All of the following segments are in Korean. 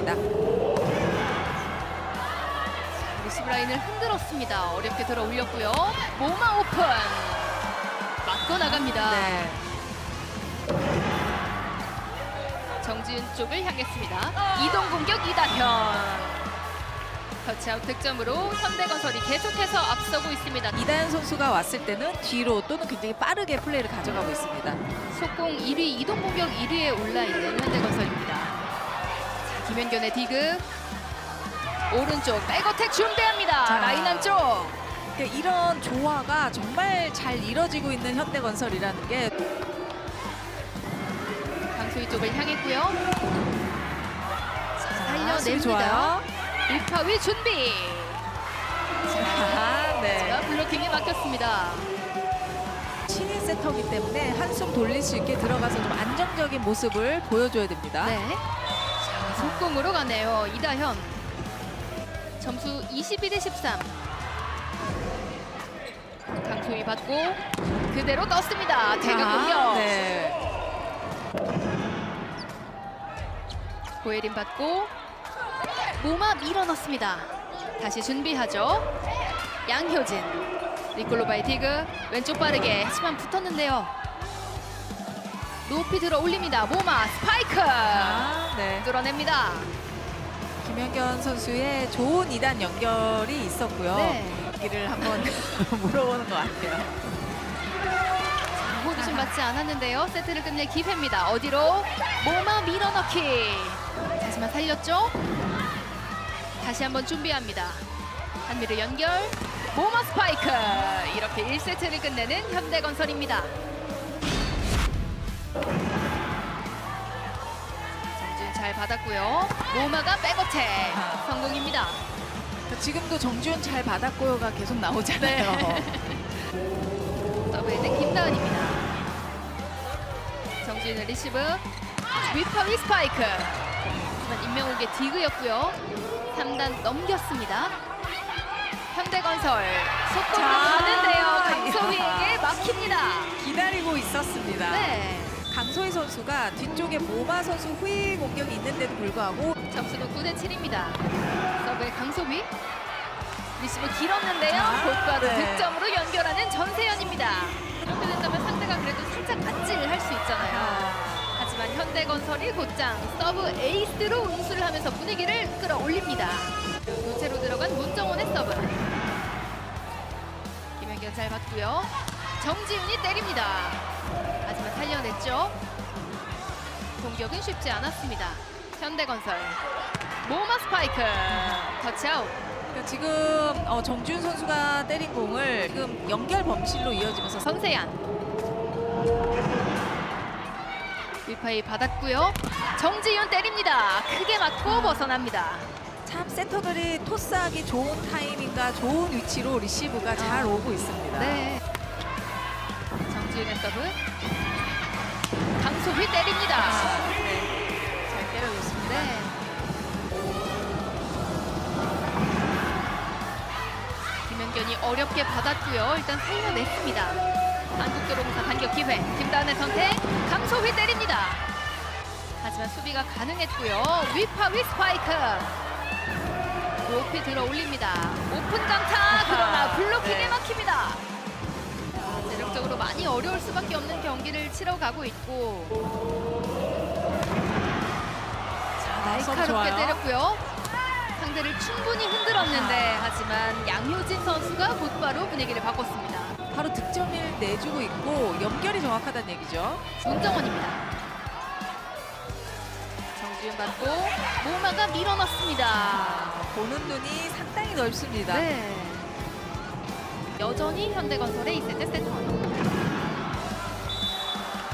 있습니다. 리시브 라인을 흔들었습니다. 어렵게 들어 올렸고요. 모마 오픈. 맞고 나갑니다. 네. 정지윤 쪽을 향했습니다. 이동 공격 이다현. 터치아웃 득점으로 현대건설이 계속해서 앞서고 있습니다. 이다현 선수가 왔을 때는 뒤로 또는 굉장히 빠르게 플레이를 가져가고 있습니다. 속공 1위, 이동 공격 1위에 올라있는 현대건설입니다. 자, 김현견의 디그. 오른쪽 백어택 준비합니다. 자. 라인 안쪽. 그러니까 이런 조화가 정말 잘 이뤄지고 있는 현대건설이라는 게 강소희 쪽을 향했고요. 자, 수비 살려냅니다. 좋아요. 위파위 준비. 자, 네. 자, 블로킹이 막혔습니다. 신인 세터기 때문에 한숨 돌릴 수 있게 들어가서 좀 안정적인 모습을 보여줘야 됩니다. 네. 자, 속공으로 가네요. 이다현. 점수 22대13. 강소희 받고 그대로 떴습니다. 대각 공격. 네. 고예린 받고 모마 밀어넣습니다. 다시 준비하죠. 양효진. 니콜로바의 디그. 왼쪽 빠르게. 하지만 붙었는데요. 높이 들어 올립니다. 모마 스파이크. 네. 뚫어냅니다. 김현견 선수의 좋은 2단 연결이 있었고요. 네. 여기를 한번 물어보는 것 같아요. 호주심 맞지 않았는데요. 세트를 끝낼 기회입니다. 어디로? 모마 밀어넣기. 하지만 살렸죠? 다시 한번 준비합니다. 한미를 연결. 모마 스파이크. 이렇게 1세트를 끝내는 현대건설입니다. 정지윤 잘 받았고요. 모마가 백어택. 성공입니다. 지금도 정지훈 잘 받았고요가 계속 나오잖아요. 더블헤드 김다은입니다. 정지윤의 리시브. 위파위 스파이크. 하지만 임명욱의 디그였고요. 3단 넘겼습니다. 현대건설 속공으로 가는데요. 강소희에게 막힙니다. 기다리고 있었습니다. 네. 강소희 선수가 뒤쪽에 모마 선수 후위 공격이 있는데도 불구하고 점수는 9대7입니다. 서브의 강소희. 리시브 길었는데요. 자, 곧바로 네. 득점으로 연결하는 전세현입니다. 이렇게 된다면 상대가 그래도 살짝 아찔할 수 있잖아요. 하지만 현대건설이 곧장 서브 에이스로 응수를 하면서 분위기를 끌어올립니다. 교체로 들어간 문정원의 서브. 김현견 잘 받고요. 정지윤이 때립니다. 하지만 살려냈죠. 공격은 쉽지 않았습니다. 현대건설. 모마 스파이크. 터치아웃. 그러니까 지금 정지훈 선수가 때린 공을 지금 연결 범실로 이어지면서 선세ያን. 위파이 받았고요. 정지윤 때립니다. 크게 맞고 벗어납니다. 참 세터들이 토스하기 좋은 타이밍과 좋은 위치로 리시브가 잘 오고 있습니다. 네. 정지윤의 서브. 강소희 때립니다. 네. 잘 때려줬습니다. 네. 김현견이 어렵게 받았고요. 일단 살려냈습니다. 한국도로공사 반격 기회. 김다은의 선택. 강소희 때립니다. 하지만 수비가 가능했고요. 위파위 스파이크. 높이 들어 올립니다. 오픈 강타. 그러나 블로킹에 네. 막힙니다. 체력적으로 많이 어려울 수밖에 없는 경기를 치러가고 있고. 자, 날카롭게 좋아요. 때렸고요. 상대를 충분히 흔들었는데 하지만 양효진 선수가 곧바로 분위기를 바꿨습니다. 바로 득점을 내주고 있고 연결이 정확하다는 얘기죠. 문정원입니다. 정지윤 받고 모마가 밀어넣습니다. 보는 눈이 상당히 넓습니다. 네. 여전히 현대건설의 2세트 세터.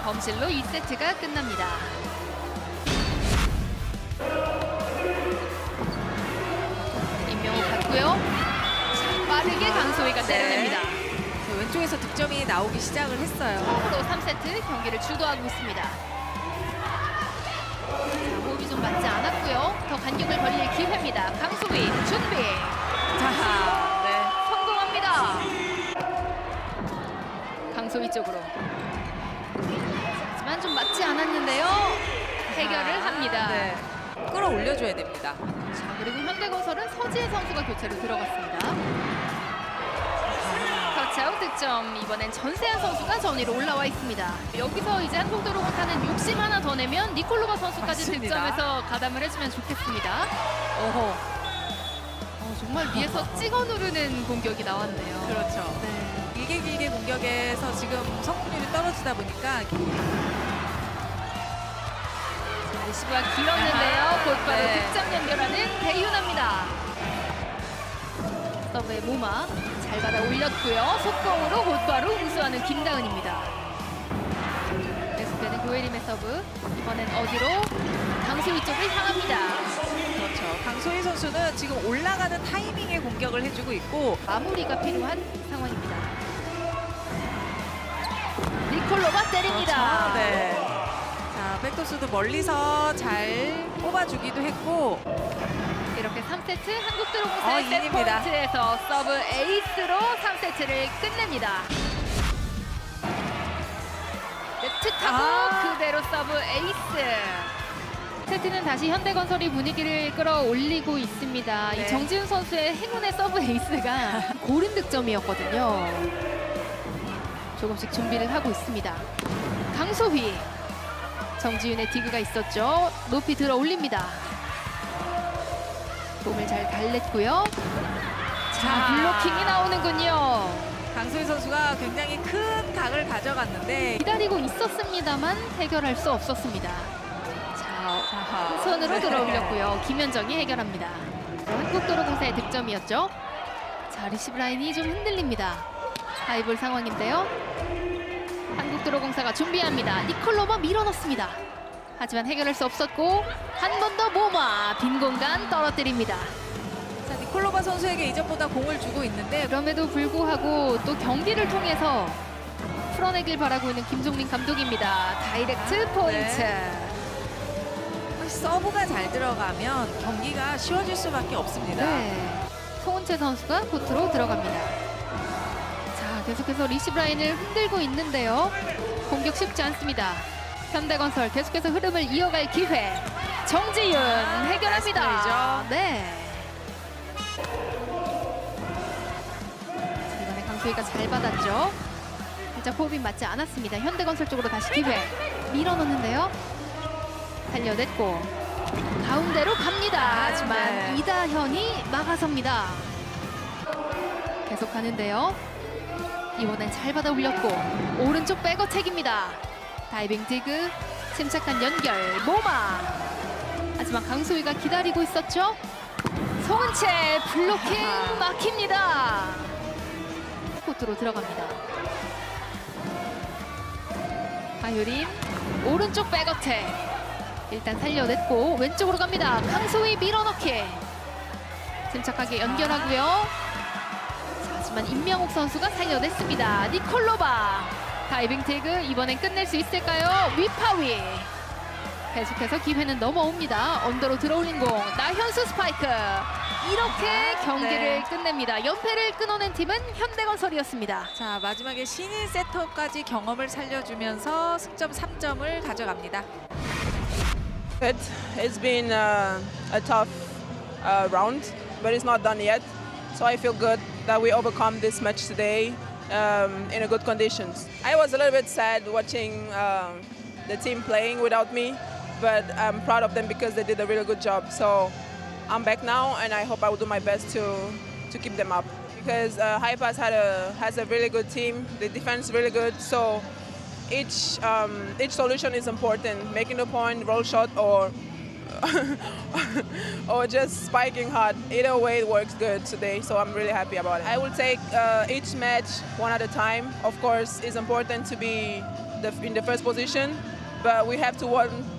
범실로 2세트가 끝납니다. 임명욱 받고요. 빠르게 강소희가 때려냅니다. 왼쪽에서 득점이 나오기 시작을 했어요. 처음으로 3세트 경기를 주도하고 있습니다. 자, 호흡이 좀 맞지 않았고요. 더 간격을 벌릴 기회입니다. 강소희 준비. 자, 네. 성공합니다. 강소희 쪽으로. 하지만 좀 맞지 않았는데요. 해결을 합니다. 네. 끌어올려줘야 됩니다. 자, 그리고 현대건설은 서지혜 선수가 교체로 들어갔습니다. 터치아웃 득점. 이번엔 전세아 선수가 전위로 올라와 있습니다. 여기서 이제 한국도로공사는 욕심 하나 더 내면 니콜로바 선수까지 맞습니다. 득점해서 가담을 해주면 좋겠습니다. 오호. 정말 위에서 찍어 누르는 공격이 나왔네요. 그렇죠. 네. 길게 공격에서 지금 성공률이 떨어지다 보니까 리시브가 길었는데요. 곧바로 네. 득점 연결하는 배윤아입니다. 서브의 모마 잘 받아 올렸고요. 속공으로 곧바로 우수하는 김다은입니다. 계속되는 고예림의 서브. 이번엔 어디로? 강소희 쪽을 향합니다. 그렇죠. 강소희 선수는 지금 올라가는 타이밍에 공격을 해주고 있고 마무리가 필요한 상황입니다. 니콜로바 때립니다. 그렇죠. 네. 자, 백토스도 멀리서 잘 뽑아주기도 했고 이렇게 3세트 한국도로공사의 인입니다. 세트포인트에서 서브 에이스로 3세트를 끝냅니다. 네트 타고 그대로 서브 에이스. 세트는 다시 현대건설이 분위기를 끌어올리고 있습니다. 네. 이 정지훈 선수의 행운의 서브 에이스가 고른 득점이었거든요. 조금씩 준비를 하고 있습니다. 강소희. 정지윤의 디그가 있었죠. 높이 들어 올립니다. 몸을 잘 달랬고요. 자, 블로킹이 나오는군요. 강소희 선수가 굉장히 큰 각을 가져갔는데 기다리고 있었습니다만 해결할 수 없었습니다. 자, 자하. 손으로 네. 들어올렸고요. 김현정이 해결합니다. 한국도로공사의 득점이었죠. 자, 리시브 라인이 좀 흔들립니다. 하이볼 상황인데요. 한국도로공사가 준비합니다. 니콜로바 밀어넣습니다. 하지만 해결할 수 없었고 한 번 더 모마 빈 공간 떨어뜨립니다. 자, 니콜로바 선수에게 이전보다 공을 주고 있는데 그럼에도 불구하고 또 경기를 통해서 풀어내길 바라고 있는 김종민 감독입니다. 다이렉트 포인트. 서브가 잘 들어가면 경기가 쉬워질 수밖에 없습니다. 네. 송은채 선수가 코트로 들어갑니다. 자, 계속해서 리시브 라인을 흔들고 있는데요. 공격 쉽지 않습니다. 현대건설 계속해서 흐름을 이어갈 기회. 정지윤 해결합니다. 나이스 네. 자, 이번에 강소희가 잘 받았죠. 살짝 호흡이 맞지 않았습니다. 현대건설 쪽으로 다시 기회. 밀어넣는데요. 살려냈고 가운데로 갑니다. 하지만 네. 이다현이 막아섭니다. 계속 가는데요. 이번엔 잘 받아 올렸고 오른쪽 백어택입니다. 다이빙 디그, 침착한 연결, 모마. 하지만 강소희가 기다리고 있었죠. 송은채 블로킹 막힙니다. 코트로 들어갑니다. 하유림 오른쪽 백어택. 일단 살려냈고 왼쪽으로 갑니다. 강소희 밀어넣기. 침착하게 연결하고요. 자, 하지만 임명옥 선수가 살려냈습니다. 니콜로바. 다이빙 태그 이번엔 끝낼 수 있을까요? 위파위. 계속해서 기회는 넘어옵니다. 언더로 들어올린 공. 나현수 스파이크. 이렇게 경기를 네. 끝냅니다. 연패를 끊어낸 팀은 현대건설이었습니다. 자, 마지막에 신인 세터까지 경험을 살려주면서 승점 3점을 가져갑니다. It's been a tough round, but it's not done yet. So I feel good that we overcome this match today in a good conditions. I was a little bit sad watching the team playing without me, but I'm proud of them because they did a really good job. So I'm back now, and I hope I will do my best to keep them up. Because High Pass has a really good team. The defense is really good. So each solution is important. Making the point, roll shot, or or just spiking hard. Either way, it works good today. So I'm really happy about it. I will take each match one at a time. Of course, it's important to be in the first position, but we have to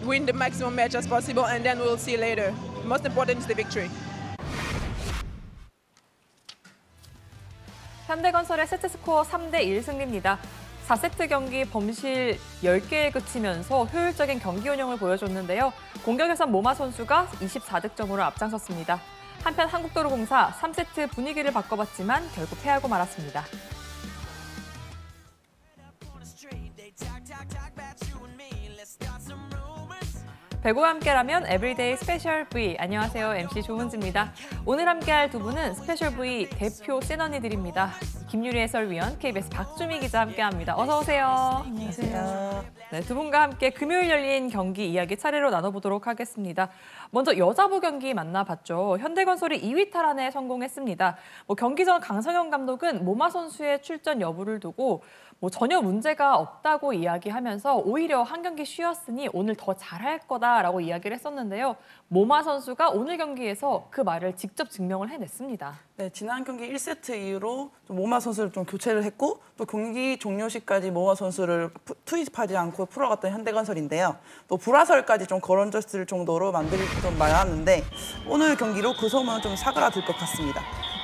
win the maximum match as possible, and then we'll see later. Most important is the victory. 현대건설의 세트스코어 3대1 승리입니다. 4세트 경기 범실 10개에 그치면서 효율적인 경기 운영을 보여줬는데요. 공격에선 모마 선수가 24득점으로 앞장섰습니다. 한편 한국도로공사 3세트 분위기를 바꿔봤지만 결국 패하고 말았습니다. 배구와 함께라면 에브리데이 스페셜 V. 안녕하세요. MC 조은지입니다. 오늘 함께할 두 분은 스페셜 V 대표 센언니들입니다. 김유리 해설위원, KBS 박주미 기자 함께합니다. 어서 오세요. 안녕하세요. 네, 두 분과 함께 금요일 열린 경기 이야기 차례로 나눠보도록 하겠습니다. 먼저 여자부 경기 만나봤죠. 현대건설이 2위 탈환에 성공했습니다. 경기 전 강성현 감독은 모마 선수의 출전 여부를 두고 전혀 문제가 없다고 이야기하면서 오히려 한 경기 쉬었으니 오늘 더 잘할 거다라고 이야기를 했었는데요. 모마 선수가 오늘 경기에서 그 말을 직접 증명을 해냈습니다. 네, 지난 경기 1세트 이후로 좀 모마 선수를 좀 교체를 했고 또 경기 종료 시까지 모마 선수를 투입하지 않고 풀어갔던 현대건설인데요. 또 불화설까지 좀 거론졌을 정도로 만들기 좀 많았는데 오늘 경기로 그 소문은 좀 사그라들 것 같습니다.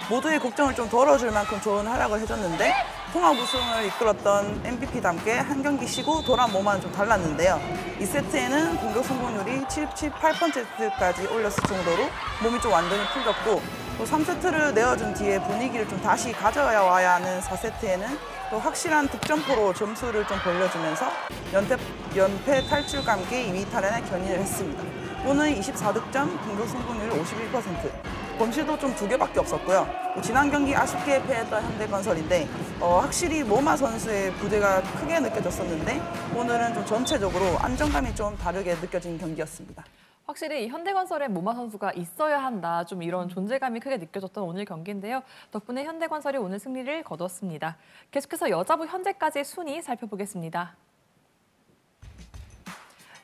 모두의 걱정을 좀 덜어줄 만큼 좋은 활약을 해줬는데 통합 우승을 이끌었던 MVP답게 한 경기 쉬고 돌아온 모마는 좀 달랐는데요. 2세트에는 공격 성공률이 78%까지 올렸을 정도로 몸이 좀 완전히 풀렸고 또 3세트를 내어준 뒤에 분위기를 좀 다시 가져와야 하는 4세트에는 또 확실한 득점포로 점수를 좀 벌려주면서 연패 탈출과 함께 2위 탈환에 견인을 했습니다. 오늘 24득점, 공격 성공률 51%. 범실도 좀 2개밖에 없었고요. 지난 경기 아쉽게 패했던 현대건설인데 확실히 모마 선수의 부재가 크게 느껴졌었는데 오늘은 좀 전체적으로 안정감이 좀 다르게 느껴진 경기였습니다. 확실히 현대건설에 모마 선수가 있어야 한다. 좀 이런 존재감이 크게 느껴졌던 오늘 경기인데요. 덕분에 현대건설이 오늘 승리를 거뒀습니다. 계속해서 여자부 현재까지 순위 살펴보겠습니다.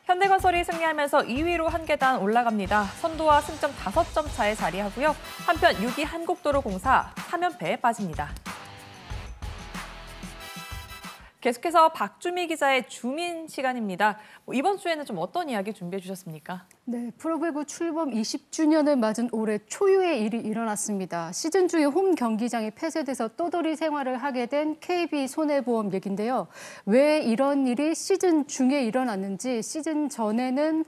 현대건설이 승리하면서 2위로 한 계단 올라갑니다. 선두와 승점 5점 차에 자리하고요. 한편 6위 한국도로공사 3연패에 빠집니다. 계속해서 박주미 기자의 주민 시간입니다. 이번 주에는 좀 어떤 이야기 준비해 주셨습니까? 네, 프로배구 출범 20주년을 맞은 올해 초유의 일이 일어났습니다. 시즌 중에 홈 경기장이 폐쇄돼서 떠돌이 생활을 하게 된 KB 손해보험 얘기인데요. 왜 이런 일이 시즌 중에 일어났는지, 시즌 전에는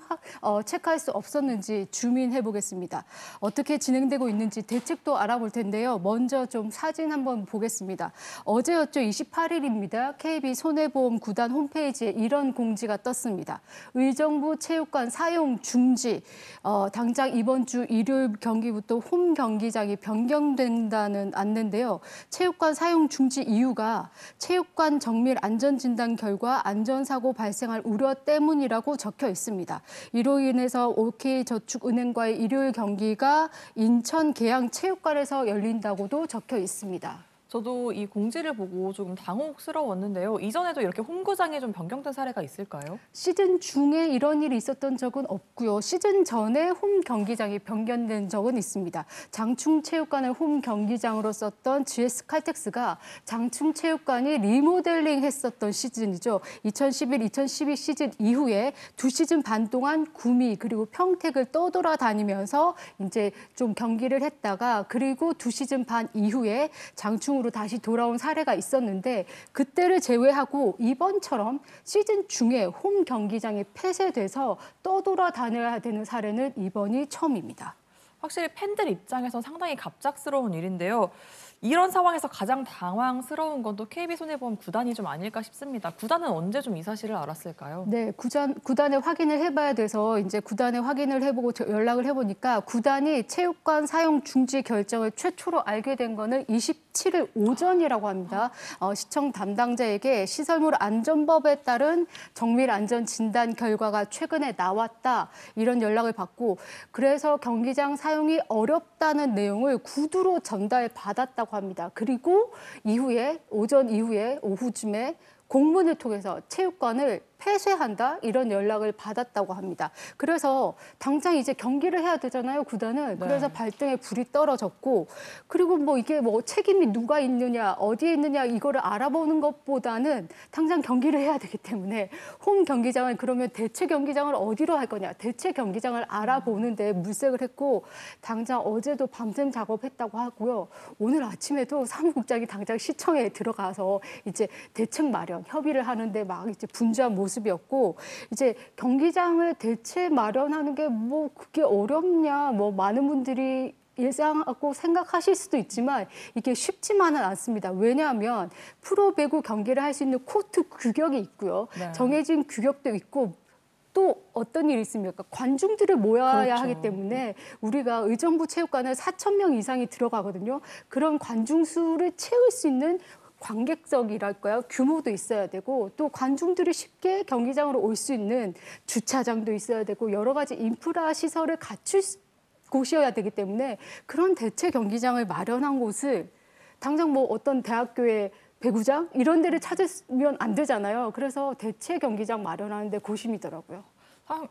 체크할 수 없었는지 주민해 보겠습니다. 어떻게 진행되고 있는지 대책도 알아볼 텐데요. 먼저 좀 사진 한번 보겠습니다. 어제였죠. 28일입니다. KB 손해보험 구단 홈페이지에 이런 공지가 떴습니다. 의정부 체육관 사용 중지. 당장 이번 주 일요일 경기부터 홈 경기장이 변경된다는 안내인데요. 체육관 사용 중지 이유가 체육관 정밀 안전진단 결과 안전사고 발생할 우려 때문이라고 적혀 있습니다. 이로 인해서 OK저축은행과의 일요일 경기가 인천 계양체육관에서 열린다고도 적혀 있습니다. 저도 이 공지를 보고 조금 당혹스러웠는데요. 이전에도 이렇게 홈구장이 좀 변경된 사례가 있을까요? 시즌 중에 이런 일이 있었던 적은 없고요. 시즌 전에 홈 경기장이 변경된 적은 있습니다. 장충체육관을 홈 경기장으로 썼던 GS칼텍스가 장충체육관이 리모델링 했었던 시즌이죠. 2011-2012 시즌 이후에 2시즌 반 동안 구미 그리고 평택을 떠돌아다니면서 이제 좀 경기를 했다가 그리고 2시즌 반 이후에 장충 으로 다시 돌아온 사례가 있었는데 그때를 제외하고 이번처럼 시즌 중에 홈 경기장이 폐쇄돼서 떠돌아다녀야 되는 사례는 이번이 처음입니다. 확실히 팬들 입장에서 상당히 갑작스러운 일인데요. 이런 상황에서 가장 당황스러운 건 또 KB손해보험 구단이 좀 아닐까 싶습니다. 구단은 언제 좀 이 사실을 알았을까요? 네, 구단에 확인을 해봐야 돼서 이제 구단에 확인을 해보고 연락을 해보니까 구단이 체육관 사용 중지 결정을 최초로 알게 된 거는 27일 오전이라고 합니다. 시청 담당자에게 시설물 안전법에 따른 정밀 안전 진단 결과가 최근에 나왔다 이런 연락을 받고 그래서 경기장 사용이 어렵다는 내용을 구두로 전달받았다고 합니다. 그리고 오전 이후에 오후쯤에 공문을 통해서 체육관을 폐쇄한다 이런 연락을 받았다고 합니다. 그래서 당장 이제 경기를 해야 되잖아요, 구단은. 네. 그래서 발등에 불이 떨어졌고 그리고 이게 책임이 누가 있느냐, 어디에 있느냐 이거를 알아보는 것보다는 당장 경기를 해야 되기 때문에 홈 경기장을 그러면 대체 경기장을 어디로 할 거냐, 대체 경기장을 알아보는데 물색을 했고 당장 어제도 밤샘 작업했다고 하고요. 오늘 아침에도 사무국장이 당장 시청에 들어가서 이제 대책 마련, 협의를 하는데 막 이제 분주한 모습이었고 이제 경기장을 대체 마련하는 게 그게 어렵냐 많은 분들이 예상하고 생각하실 수도 있지만 이게 쉽지만은 않습니다. 왜냐하면 프로배구 경기를 할 수 있는 코트 규격이 있고요. 네. 정해진 규격도 있고 또 어떤 일이 있습니까? 관중들을 모여야 그렇죠. 하기 때문에 우리가 의정부 체육관에 4,000명 이상이 들어가거든요. 그런 관중 수를 채울 수 있는 관객석이랄까요? 규모도 있어야 되고 또 관중들이 쉽게 경기장으로 올 수 있는 주차장도 있어야 되고 여러 가지 인프라 시설을 갖출 곳이어야 되기 때문에 그런 대체 경기장을 마련한 곳을 당장 뭐 어떤 대학교의 배구장 이런 데를 찾으면 안 되잖아요. 그래서 대체 경기장 마련하는 데 고심이더라고요.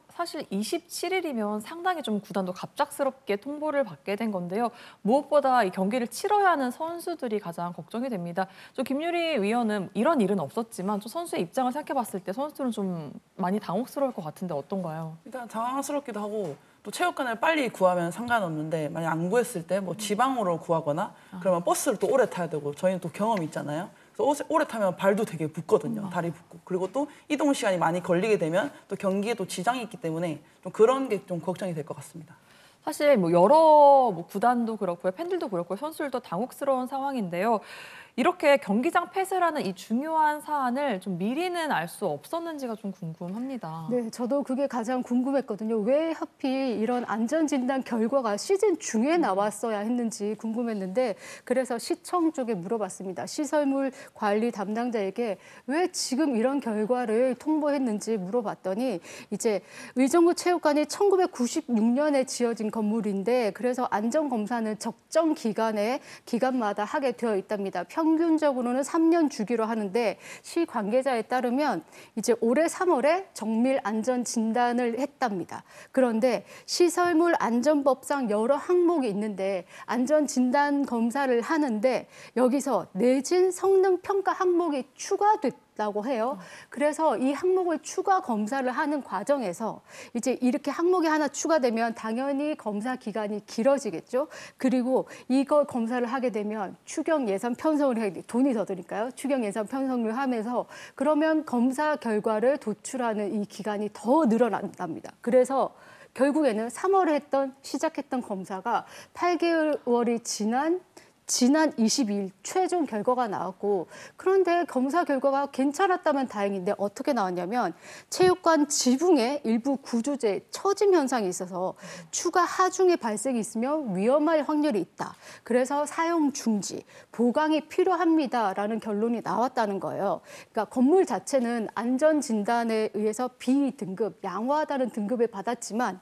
사실 27일이면 상당히 좀 구단도 갑작스럽게 통보를 받게 된 건데요. 무엇보다 이 경기를 치러야 하는 선수들이 가장 걱정이 됩니다. 좀 김유리 위원은 이런 일은 없었지만 좀 선수의 입장을 생각해봤을 때 선수들은 좀 많이 당혹스러울 것 같은데 어떤가요? 일단 당황스럽기도 하고 또 체육관을 빨리 구하면 상관없는데 만약 안 구했을 때 뭐 지방으로 구하거나 그러면 버스를 또 오래 타야 되고 저희는 또 경험이 있잖아요. 그래서 오래 타면 발도 되게 붓거든요. 다리 붓고. 그리고 또 이동 시간이 많이 걸리게 되면 또 경기에 또 지장이 있기 때문에 좀 그런 게 좀 걱정이 될 것 같습니다. 사실 뭐 여러 구단도 그렇고요, 팬들도 그렇고요, 선수들도 당혹스러운 상황인데요. 이렇게 경기장 폐쇄라는 이 중요한 사안을 좀 미리는 알 수 없었는지가 좀 궁금합니다. 네, 저도 그게 가장 궁금했거든요. 왜 하필 이런 안전진단 결과가 시즌 중에 나왔어야 했는지 궁금했는데 그래서 시청 쪽에 물어봤습니다. 시설물 관리 담당자에게 왜 지금 이런 결과를 통보했는지 물어봤더니 이제 의정부 체육관이 1996년에 지어진 건물인데 그래서 안전검사는 적정 기간마다 하게 되어 있답니다. 평균적으로는 3년 주기로 하는데 시 관계자에 따르면 이제 올해 3월에 정밀 안전 진단을 했답니다. 그런데 시설물 안전법상 여러 항목이 있는데 안전 진단 검사를 하는데 여기서 내진 성능 평가 항목이 추가됐다고 해요. 그래서 이 항목을 추가 검사를 하는 과정에서 이제 이렇게 항목이 하나 추가되면 당연히 검사 기간이 길어지겠죠. 그리고 이거 검사를 하게 되면 추경 예산 편성을 해야 돼. 돈이 더 드니까요. 추경 예산 편성을 하면서 그러면 검사 결과를 도출하는 이 기간이 더 늘어난답니다. 그래서 결국에는 3월에 시작했던 검사가 8개월이 지난 22일 최종 결과가 나왔고 그런데 검사 결과가 괜찮았다면 다행인데 어떻게 나왔냐면 체육관 지붕에 일부 구조재 처짐 현상이 있어서 추가 하중의 발생이 있으면 위험할 확률이 있다. 그래서 사용 중지, 보강이 필요합니다라는 결론이 나왔다는 거예요. 그러니까 건물 자체는 안전 진단에 의해서 B등급, 양호하다는 등급을 받았지만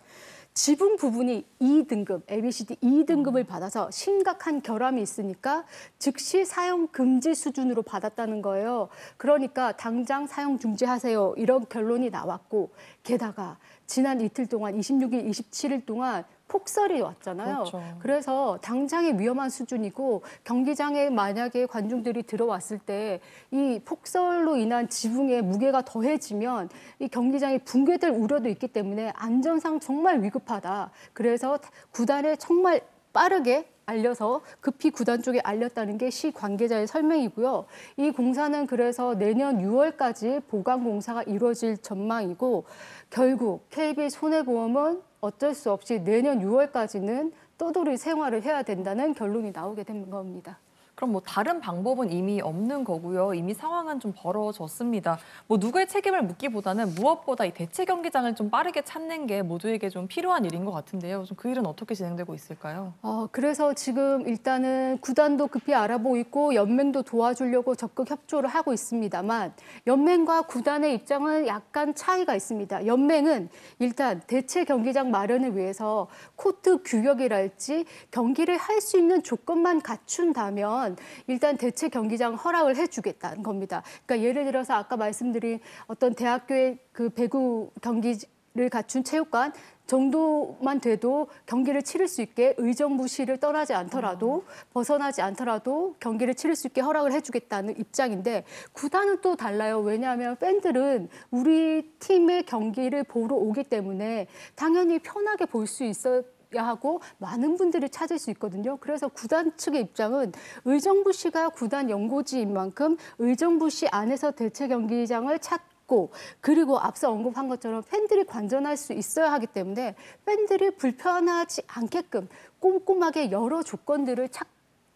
지붕 부분이 2등급, ABCD 2등급을 받아서 심각한 결함이 있으니까 즉시 사용 금지 수준으로 받았다는 거예요. 그러니까 당장 사용 중지하세요. 이런 결론이 나왔고 게다가 지난 이틀 동안 26일, 27일 동안 폭설이 왔잖아요. 그렇죠. 그래서 당장의 위험한 수준이고 경기장에 만약에 관중들이 들어왔을 때 이 폭설로 인한 지붕의 무게가 더해지면 이 경기장이 붕괴될 우려도 있기 때문에 안전상 정말 위급하다. 그래서 구단에 정말 빠르게 알려서 급히 구단 쪽에 알렸다는 게 시 관계자의 설명이고요. 이 공사는 그래서 내년 6월까지 보강 공사가 이루어질 전망이고 결국 KB 손해보험은 어쩔 수 없이 내년 6월까지는 떠돌이 생활을 해야 된다는 결론이 나오게 된 겁니다. 그럼 뭐 다른 방법은 이미 없는 거고요. 이미 상황은 좀 벌어졌습니다. 뭐 누구의 책임을 묻기보다는 무엇보다 이 대체 경기장을 좀 빠르게 찾는 게 모두에게 좀 필요한 일인 것 같은데요. 좀 그 일은 어떻게 진행되고 있을까요? 그래서 지금 일단은 구단도 급히 알아보고 있고 연맹도 도와주려고 적극 협조를 하고 있습니다만 연맹과 구단의 입장은 약간 차이가 있습니다. 연맹은 일단 대체 경기장 마련을 위해서 코트 규격이랄지 경기를 할 수 있는 조건만 갖춘다면 일단 대체 경기장 허락을 해주겠다는 겁니다. 그러니까 예를 들어서 아까 말씀드린 어떤 대학교의 그 배구 경기를 갖춘 체육관 정도만 돼도 경기를 치를 수 있게 의정부시를 떠나지 않더라도 벗어나지 않더라도 경기를 치를 수 있게 허락을 해주겠다는 입장인데 구단은 또 달라요. 왜냐하면 팬들은 우리 팀의 경기를 보러 오기 때문에 당연히 편하게 볼 수 있어야 하고 많은 분들이 찾을 수 있거든요. 그래서 구단 측의 입장은 의정부시가 구단 연고지인 만큼 의정부시 안에서 대체 경기장을 찾고 그리고 앞서 언급한 것처럼 팬들이 관전할 수 있어야 하기 때문에 팬들이 불편하지 않게끔 꼼꼼하게 여러 조건들을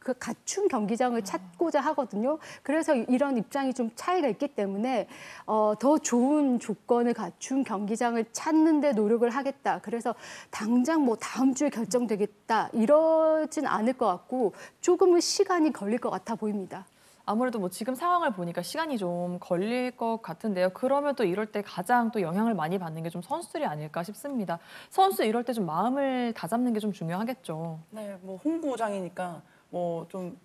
그 갖춘 경기장을 찾고자 하거든요. 그래서 이런 입장이 좀 차이가 있기 때문에 더 좋은 조건을 갖춘 경기장을 찾는 데 노력을 하겠다. 그래서 당장 뭐 다음 주에 결정되겠다 이러진 않을 것 같고 조금은 시간이 걸릴 것 같아 보입니다. 아무래도 뭐 지금 상황을 보니까 시간이 좀 걸릴 것 같은데요. 그러면 또 이럴 때 가장 또 영향을 많이 받는 게 좀 선수들이 아닐까 싶습니다. 선수 이럴 때 좀 마음을 다잡는 게 좀 중요하겠죠. 네, 뭐 홍보장이니까 뭐 좀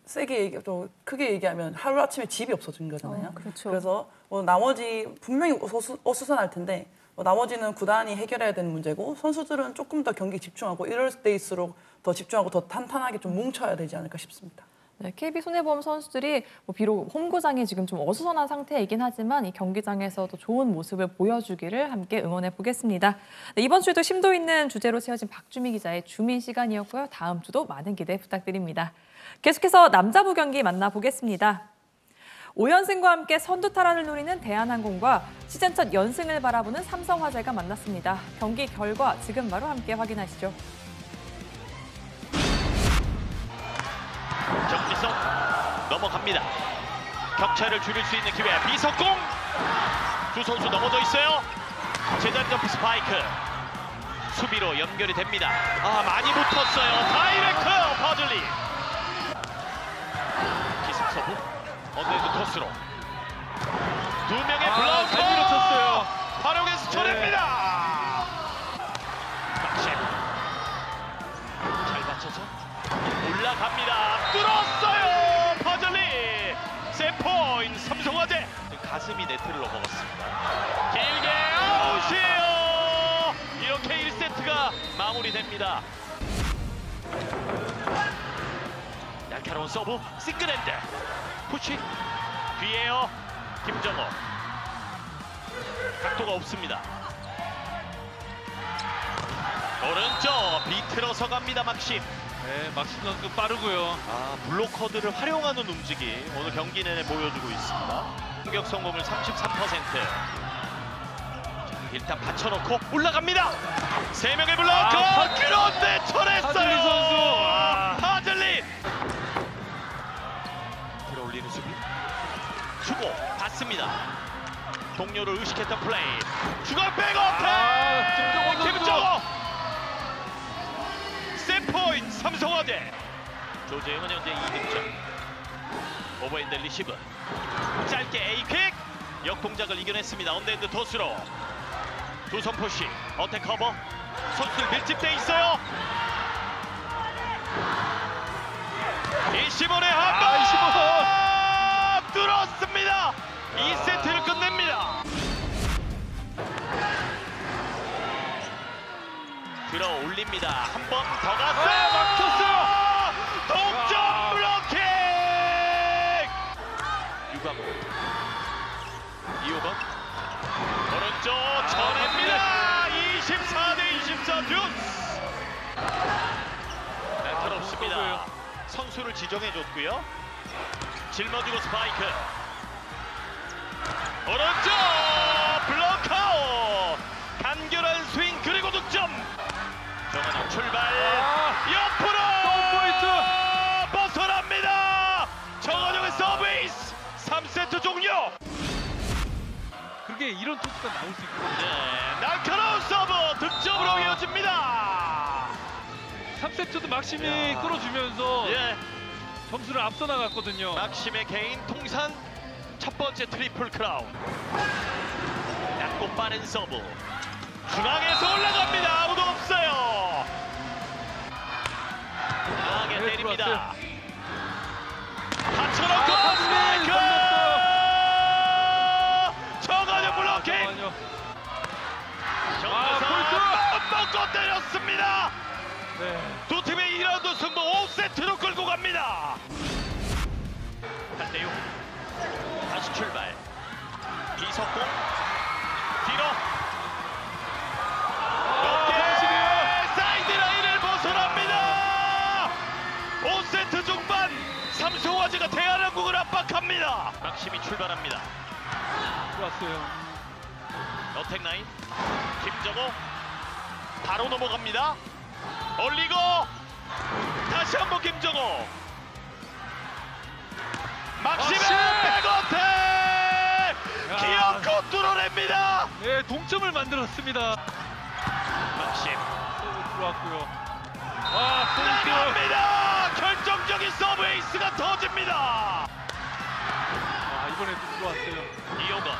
좀 크게 얘기하면 하루 아침에 집이 없어진 거잖아요. 그렇죠. 그래서 뭐 나머지 분명히 어수선할 텐데 나머지는 구단이 해결해야 되는 문제고 선수들은 조금 더 경기에 집중하고 이럴 때일수록 더 집중하고 더 탄탄하게 좀 뭉쳐야 되지 않을까 싶습니다. 네, KB손해보험 선수들이 뭐 비록 홈구장이 지금 좀 어수선한 상태이긴 하지만 이 경기장에서도 좋은 모습을 보여주기를 함께 응원해 보겠습니다. 네, 이번 주에도 심도 있는 주제로 채워진 박주미 기자의 주민 시간이었고요. 다음 주도 많은 기대 부탁드립니다. 계속해서 남자부 경기 만나보겠습니다. 5연승과 함께 선두 탈환을 노리는 대한항공과 시즌 첫 연승을 바라보는 삼성화재가 만났습니다. 경기 결과 지금 바로 함께 확인하시죠. 정지석 넘어갑니다. 격차를 줄일 수 있는 기회. 비석공 두 선수 넘어져 있어요. 재단 점프 스파이크 수비로 연결이 됩니다. 많이 붙었어요. 다이렉트 퍼즐리 기습 서브 언더핸드 토스로 두 명의 블로커 잘 밀어쳤어요. 활용해서 쳐냅니다. 박심 잘 맞춰서 올라갑니다. 뚫었어요. 퍼즐리 세포인 삼성화재. 가슴이 네트를 넘어갔습니다. 길게 아웃이에요. 이렇게 1세트가 마무리됩니다. 날카로운 서브 싱글핸드 푸시 뒤에요. 김정호 각도가 없습니다. 오른쪽 비틀어서 갑니다. 막심. 네, 막심 선수 빠르고요. 블로커들을 활용하는 움직임 오늘 경기 내내 보여주고 있습니다. 공격 성공률 33%. 일단 받쳐놓고 올라갑니다. 세 명의 블로커. 그런데 쳐냈어요. 하즐리 선수. 하즐리 들어올리는 수비. 주고 받습니다. 동료를 의식했던 플레이. 중앙 백어택. 김정호. 세포인 삼성화재. 조재영은 현재 2득점. 오버핸드 리시브. 짧게 A킥. 역동작을 이겨냈습니다. 언더핸드 토스로. 두 손 푸시. 어택 커버. 선수들 밀집돼 있어요. 25의 한번. 25번. 뚫었습니다. 2세트를 끝냅니다. 들어 올립니다. 한 번 더 갔어요. 막혔어요. 동점 블로킹. 유광호. 2호번. 오른쪽 쳐냅니다. 24대24 듀스. 날카롭습니다. 선수를 지정해줬고요. 짊어지고 스파이크. 오른쪽 블록아웃. 간결한 스윙 그리고 득점. 정한영 출발. 옆으로 포인트 벗어납니다. 정한영의 서비스. 3세트 종료. 그게 이런 토스가 나올 수 있거든요. 네, 날카로운 서브 득점으로 이어집니다. 3세트도 막심이 끌어주면서 예, 점수를 앞서 나갔거든요. 막심의 개인 통산 첫 번째 트리플 크라운. 얇고 빠른 서브. 중앙에서 올라갑니다. 아무도 없어요. 강하게 네, 때립니다. 받쳐놓고 스파이크. 정한영 블로킹. 정한영 뻗고 때렸습니다. 네. 두 팀의 2라운드 승부 5세트로 끌고 갑니다. 8대6. 다시 출발. 이석공 뒤로 높게 사이드라인을 벗어납니다. 5세트 중반 삼성화재가 대한항공을 압박합니다. 막심이 출발합니다. 좋았어요. 어택 라인 김정호 바로 넘어갑니다. 올리고 다시 한번 김정호. 막심의 백어택! 기어코 뚫어냅니다. 네, 동점을 만들었습니다. 막심 들어왔고요. 나갑니다. 결정적인 서브 에이스가 터집니다. 이번에도 들어왔어요. 이호건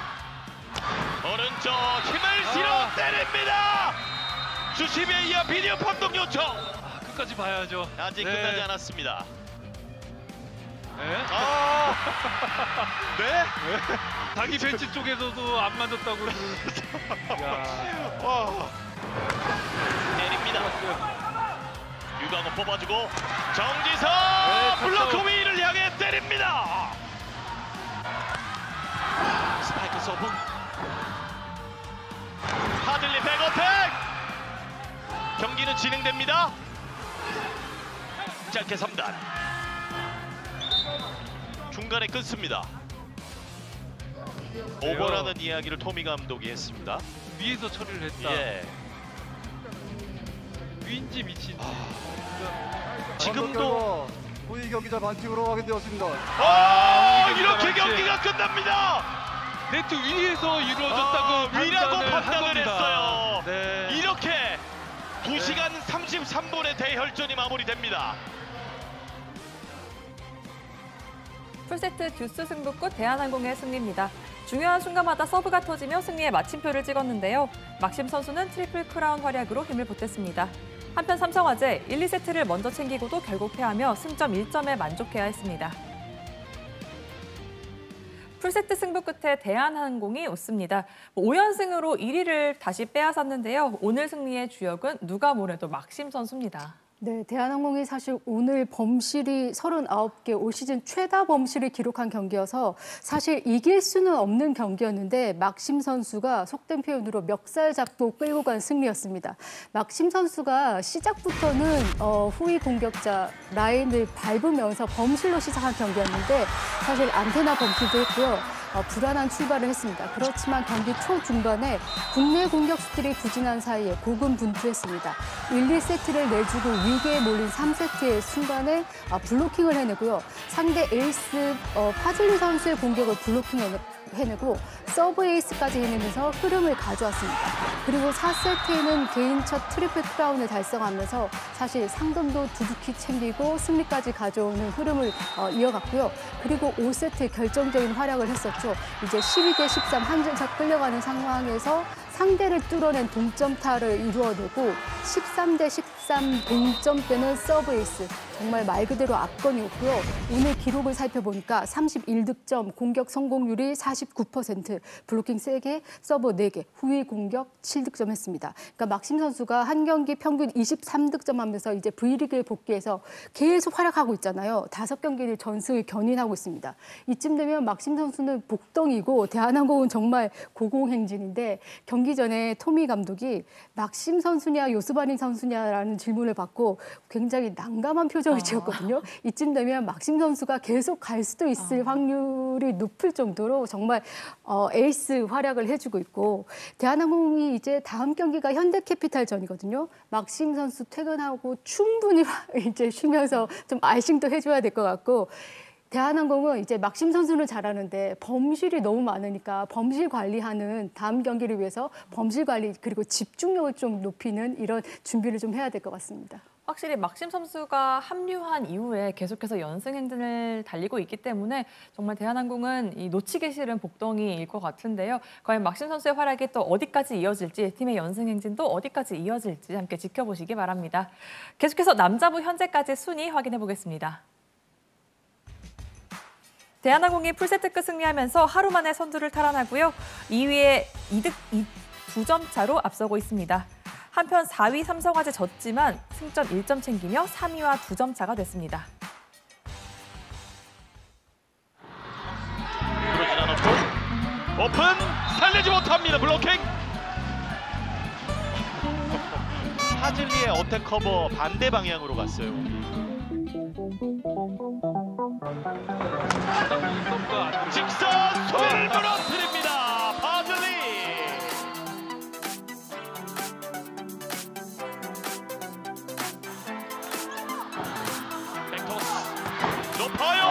오른쪽 힘을 실어 때립니다. 주심에 의한 비디오 판독 요청. 끝까지 봐야죠. 아직 네. 끝나지 않았습니다. 네. 네? 자기 벤치 쪽에서도 안 맞았다고 때립니다. 유강호 뽑아주고 정지석 블로크 쳤죠. 위를 향해 때립니다. 스파이크 서브. 하들리 백어택. 경기는 진행됩니다. 짧게 3단. 중간에 끊습니다. 오버라는 이야기를 토미 감독이 했습니다. 위에서 처리를 했다. 예. 위인지 밑인지. 지금도 후위 경기자 반칙으로 확인되었습니다. 이렇게 경기가 끝납니다. 네트 위에서 이루어졌다고 위라고 판단을 한 판단을 겁니다. 했어요. 네. 이렇게 2시간 33분의 대혈전이 마무리됩니다. 풀세트 듀스 승부 끝 대한항공의 승리입니다. 중요한 순간마다 서브가 터지며 승리에 마침표를 찍었는데요. 막심 선수는 트리플 크라운 활약으로 힘을 보탰습니다. 한편 삼성화재 1, 2세트를 먼저 챙기고도 결국 패하며 승점 1점에 만족해야 했습니다. 풀세트 승부 끝에 대한항공이 웃습니다. 5연승으로 1위를 다시 빼앗았는데요. 오늘 승리의 주역은 누가 뭐래도 막심 선수입니다. 네, 대한항공이 사실 오늘 범실이 39개, 올 시즌 최다 범실을 기록한 경기여서 사실 이길 수는 없는 경기였는데 막심 선수가 속된 표현으로 멱살 잡고 끌고 간 승리였습니다. 막심 선수가 시작부터는 후위 공격자 라인을 밟으면서 범실로 시작한 경기였는데 사실 안테나 범실도 했고요. 불안한 출발을 했습니다. 그렇지만 경기 초중반에 국내 공격수들이 부진한 사이에 고군분투했습니다. 1, 2세트를 내주고 위기에 몰린 3세트의 순간에 블로킹을 해내고요. 상대 에이스 파즐리 선수의 공격을 해내고 서브 에이스까지 해내면서 흐름을 가져왔습니다. 그리고 4세트에는 개인 첫 트리플 크라운을 달성하면서 사실 상금도 두둑히 챙기고 승리까지 가져오는 흐름을 이어갔고요. 그리고 5세트 결정적인 활약을 했었죠. 이제 12대 13 한 점차 끌려가는 상황에서 상대를 뚫어낸 동점타를 이루어내고 13대 13 동점 빼는 서브 에이스. 정말 말 그대로 압권이었고요. 오늘 기록을 살펴보니까 31득점, 공격 성공률이 49%, 블로킹 3개, 서브 4개, 후위 공격 7득점 했습니다. 그러니까 막심 선수가 한 경기 평균 23득점 하면서 이제 V리그에 복귀해서 계속 활약하고 있잖아요. 5경기를 전승을 견인하고 있습니다. 이쯤 되면 막심 선수는 복덩이고 대한항공은 정말 고공행진인데 경기 전에 토미 감독이 막심 선수냐 요스바린 선수냐라는 질문을 받고 굉장히 난감한 표정을 지었거든요. 이쯤 되면 막심 선수가 계속 갈 수도 있을 확률이 높을 정도로 정말 에이스 활약을 해주고 있고 대한항공이 이제 다음 경기가 현대캐피탈전이거든요. 막심 선수 퇴근하고 충분히 이제 쉬면서 좀 아이싱도 해줘야 될 것 같고 대한항공은 이제 막심 선수는 잘하는데 범실이 너무 많으니까 범실 관리하는 다음 경기를 위해서 범실 관리 그리고 집중력을 좀 높이는 이런 준비를 좀 해야 될 것 같습니다. 확실히 막심 선수가 합류한 이후에 계속해서 연승 행진을 달리고 있기 때문에 정말 대한항공은 이 놓치기 싫은 복덩이일 것 같은데요. 과연 막심 선수의 활약이 또 어디까지 이어질지, 팀의 연승 행진도 어디까지 이어질지 함께 지켜보시기 바랍니다. 계속해서 남자부 현재까지 순위 확인해 보겠습니다. 대한항공이 풀세트 끝 승리하면서 하루 만에 선두를 탈환하고요. 2위에 2점 차로 앞서고 있습니다. 한편 4위 삼성화재 졌지만 승점 1점 챙기며 3위와 2점 차가 됐습니다. 그러진 않았고 오픈 살리지 못합니다. 블로킹. 하즐리의 어택 커버 반대 방향으로 갔어요. 직선 손을 무너뜨립니다. 하즐리. 백토스 높아요.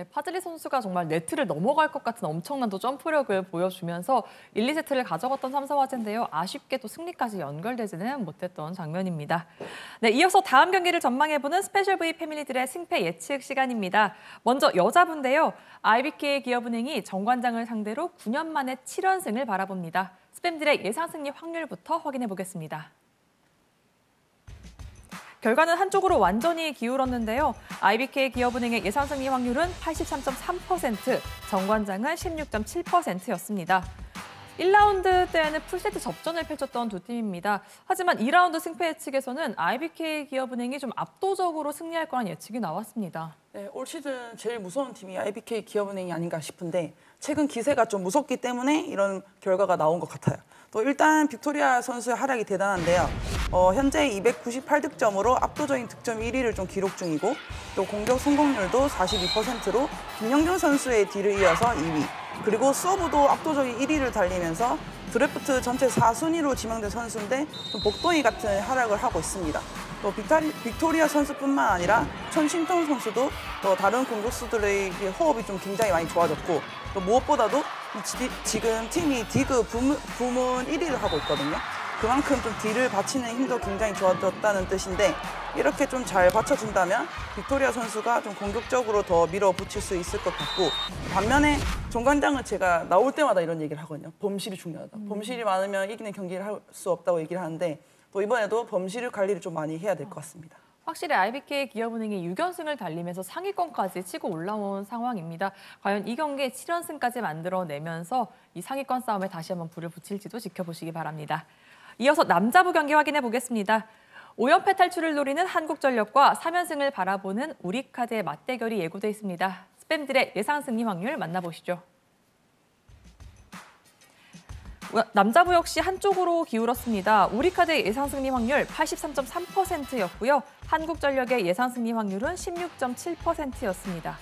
네, 파즐리 선수가 정말 네트를 넘어갈 것 같은 엄청난 또 점프력을 보여주면서 1, 2세트를 가져갔던 삼성화재인데요. 아쉽게 또 승리까지 연결되지는 못했던 장면입니다. 네, 이어서 다음 경기를 전망해보는 스페셜 V 패밀리들의 승패 예측 시간입니다. 먼저 여자분인데요. IBK 기업은행이 정관장을 상대로 9년 만에 7연승을 바라봅니다. 스팸들의 예상 승리 확률부터 확인해보겠습니다. 결과는 한쪽으로 완전히 기울었는데요. IBK 기업은행의 예상 승리 확률은 83.3%, 정관장은 16.7%였습니다. 1라운드 때에는 풀세트 접전을 펼쳤던 두 팀입니다. 하지만 2라운드 승패 예측에서는 IBK 기업은행이 좀 압도적으로 승리할 거란 예측이 나왔습니다. 네, 올 시즌 제일 무서운 팀이 IBK 기업은행이 아닌가 싶은데 최근 기세가 좀 무섭기 때문에 이런 결과가 나온 것 같아요. 또 일단 빅토리아 선수의 활약이 대단한데요. 현재 298득점으로 압도적인 득점 1위를 좀 기록 중이고 또 공격 성공률도 42%로 김영경 선수의 뒤를 이어서 2위. 그리고 서브도 압도적인 1위를 달리면서 드래프트 전체 4순위로 지명된 선수인데 좀 복덩이 같은 활약을 하고 있습니다. 또 빅토리아 선수뿐만 아니라 천신통 선수도 또 다른 공격수들의 호흡이 좀 굉장히 많이 좋아졌고 또 무엇보다도 지금 팀이 디그 부문 1위를 하고 있거든요. 그만큼 좀 뒤를 받치는 힘도 굉장히 좋아졌다는 뜻인데 이렇게 좀 잘 받쳐준다면 빅토리아 선수가 좀 공격적으로 더 밀어붙일 수 있을 것 같고 반면에 정관장은 제가 나올 때마다 이런 얘기를 하거든요. 범실이 중요하다. 범실이 많으면 이기는 경기를 할 수 없다고 얘기를 하는데 또 이번에도 범실 관리를 좀 많이 해야 될 것 같습니다. 확실히 IBK 기업은행이 6연승을 달리면서 상위권까지 치고 올라온 상황입니다. 과연 이 경기에 7연승까지 만들어내면서 이 상위권 싸움에 다시 한번 불을 붙일지도 지켜보시기 바랍니다. 이어서 남자부 경기 확인해 보겠습니다. 5연패 탈출을 노리는 한국전력과 3연승을 바라보는 우리카드의 맞대결이 예고돼 있습니다. 스팸들의 예상 승리 확률 만나보시죠. 남자부 역시 한쪽으로 기울었습니다. 우리카드의 예상 승리 확률 83.3%였고요. 한국전력의 예상 승리 확률은 16.7%였습니다.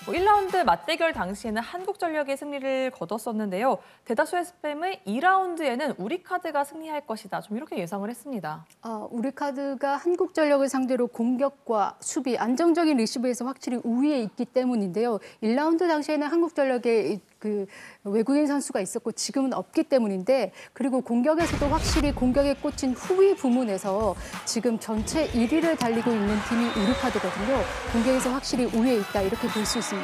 1라운드 맞대결 당시에는 한국전력의 승리를 거뒀었는데요. 대다수의 스팸의 2라운드에는 우리카드가 승리할 것이다. 좀 이렇게 예상을 했습니다. 우리카드가 한국전력을 상대로 공격과 수비, 안정적인 리시브에서 확실히 우위에 있기 때문인데요. 1라운드 당시에는 한국전력의 외국인 선수가 있었고 지금은 없기 때문인데 그리고 공격에서도 확실히 공격에 꽂힌 후위 부문에서 지금 전체 1위를 달리고 있는 팀이 우리카드거든요. 공격에서 확실히 우위에 있다 이렇게 볼 수 있습니다.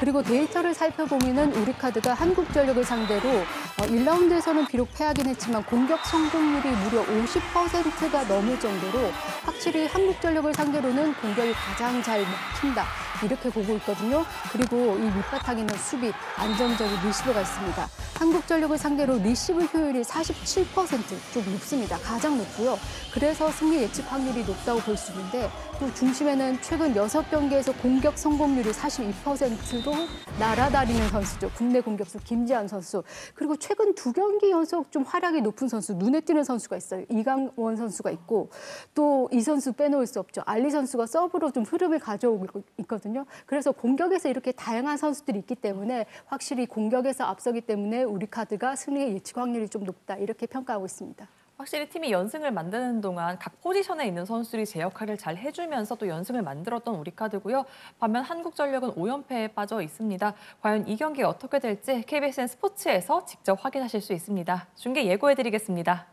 그리고 데이터를 살펴보면은 우리카드가 한국전력을 상대로 1라운드에서는 비록 패하긴 했지만 공격 성공률이 무려 50%가 넘을 정도로 확실히 한국전력을 상대로는 공격이 가장 잘 먹힌다. 이렇게 보고 있거든요. 그리고 이 밑바탕에는 수비, 안정적인 리시브가 있습니다. 한국전력을 상대로 리시브 효율이 47%, 좀 높습니다. 가장 높고요. 그래서 승리 예측 확률이 높다고 볼 수 있는데 또 중심에는 최근 6경기에서 공격 성공률이 42%로 날아다니는 선수죠. 국내 공격수 김지한 선수. 그리고 최근 2경기 연속 좀 활약이 높은 선수, 눈에 띄는 선수가 있어요. 이강원 선수가 있고 또 이 선수 빼놓을 수 없죠. 알리 선수가 서브로 좀 흐름을 가져오고 있거든요. 그래서 공격에서 이렇게 다양한 선수들이 있기 때문에 확실히 공격에서 앞서기 때문에 우리카드가 승리의 예측 확률이 좀 높다 이렇게 평가하고 있습니다. 확실히 팀이 연승을 만드는 동안 각 포지션에 있는 선수들이 제 역할을 잘 해주면서 또 연승을 만들었던 우리카드고요. 반면 한국전력은 5연패에 빠져 있습니다. 과연 이 경기 어떻게 될지 KBSN 스포츠에서 직접 확인하실 수 있습니다. 중계 예고해드리겠습니다.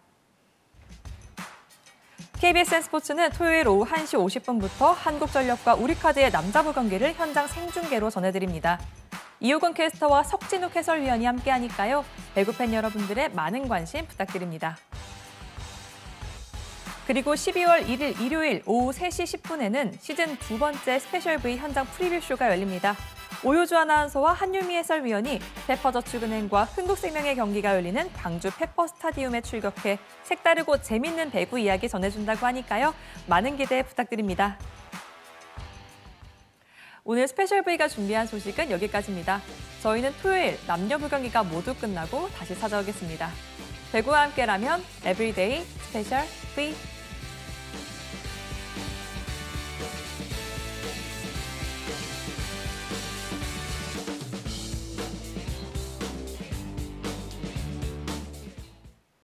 KBSN 스포츠는 토요일 오후 1시 50분부터 한국전력과 우리카드의 남자부 경기를 현장 생중계로 전해드립니다. 이호근 캐스터와 석진욱 해설위원이 함께하니까요. 배구 팬 여러분들의 많은 관심 부탁드립니다. 그리고 12월 1일 일요일 오후 3시 10분에는 시즌 2번째 스페셜 V 현장 프리뷰쇼가 열립니다. 오효주 아나운서와 한유미 해설위원이 페퍼저축은행과 흥국생명의 경기가 열리는 광주 페퍼스타디움에 출격해 색다르고 재밌는 배구 이야기 전해준다고 하니까요. 많은 기대 부탁드립니다. 오늘 스페셜 V가 준비한 소식은 여기까지입니다. 저희는 토요일 남녀부 경기가 모두 끝나고 다시 찾아오겠습니다. 배구와 함께라면 에브리데이 스페셜 V.